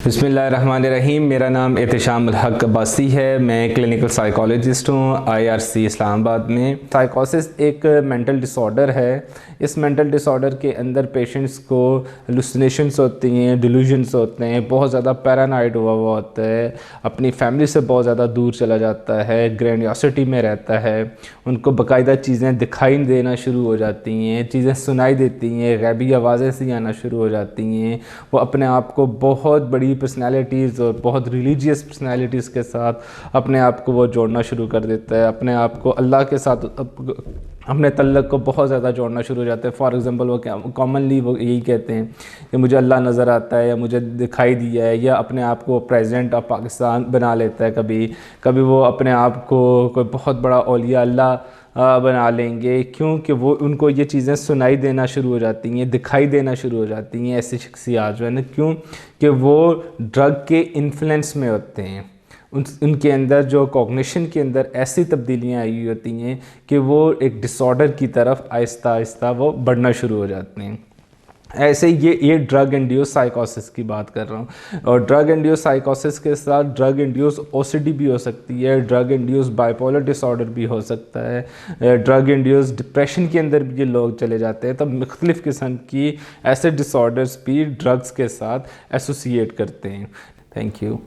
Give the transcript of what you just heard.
بسم اللہ الرحمن الرحیم۔ میرا نام احتشام الحق عباسی ہے۔ میں کلینکل سائیکالوجسٹ ہوں IRC اسلام آباد میں۔ سائیکوسس ایک مینٹل ڈس آرڈر ہے۔ اس مینٹل ڈس آرڈر کے اندر پیشنٹس کو ہلوسینیشنس ہوتی ہیں، ڈیلوژنس ہوتے ہیں، بہت زیادہ پیرانوائڈ ہوا ہوتا ہے، اپنی فیملی سے بہت زیادہ دور چلا جاتا ہے، گرینڈیوسٹی میں رہتا ہے، ان کو باقاعدہ چیزیں دکھائی دینا شروع ہو جاتی ہیں، چیزیں سنائی دیتی ہیں، غیبی آوازیں سی آنا شروع ہو جاتی ہیں۔ وہ اپنے آپ کو بہت بڑی پرسنالٹیز اور بہت ریلیجیس پرسنالٹیز کے ساتھ اپنے آپ کو وہ جوڑنا شروع کر دیتا ہے، اپنے آپ کو اللہ کے ساتھ اپنے تعلق کو بہت زیادہ جوڑنا شروع ہو جاتا ہے۔ فار ایگزامپل وہ کامنلی وہ یہی کہتے ہیں کہ مجھے اللہ نظر آتا ہے یا مجھے دکھائی دیا ہے، یا اپنے آپ کو پریزیڈنٹ آف پاکستان بنا لیتا ہے۔ کبھی وہ اپنے آپ کو کوئی بہت بڑا اولیاء اللہ بنا لیں گے، کیونکہ وہ ان کو یہ چیزیں سنائی دینا شروع ہو جاتی ہیں، دکھائی دینا شروع ہو جاتی ہیں۔ ایسی شخصیات جو ہے نا، کیوں کہ وہ ڈرگ کے انفلوئنس میں ہوتے ہیں، ان کے اندر جو کوگنیشن کے اندر ایسی تبدیلیاں آئی ہوتی ہیں کہ وہ ایک ڈس آرڈر کی طرف آہستہ آہستہ وہ بڑھنا شروع ہو جاتے ہیں۔ ایسے ہی یہ ڈرگ انڈیوس سائیکوسس کی بات کر رہا ہوں، اور ڈرگ انڈیوس سائیکوسس کے ساتھ ڈرگ انڈیوس OCD بھی ہو سکتی ہے، ڈرگ انڈیوس بائیپولر ڈس آرڈر بھی ہو سکتا ہے، ڈرگ انڈیوس ڈپریشن کے اندر بھی یہ لوگ چلے جاتے ہیں۔ تو مختلف قسم کی ایسے ڈس آرڈرز بھی ڈرگز کے ساتھ ایسوسیٹ کرتے ہیں۔ Thank you.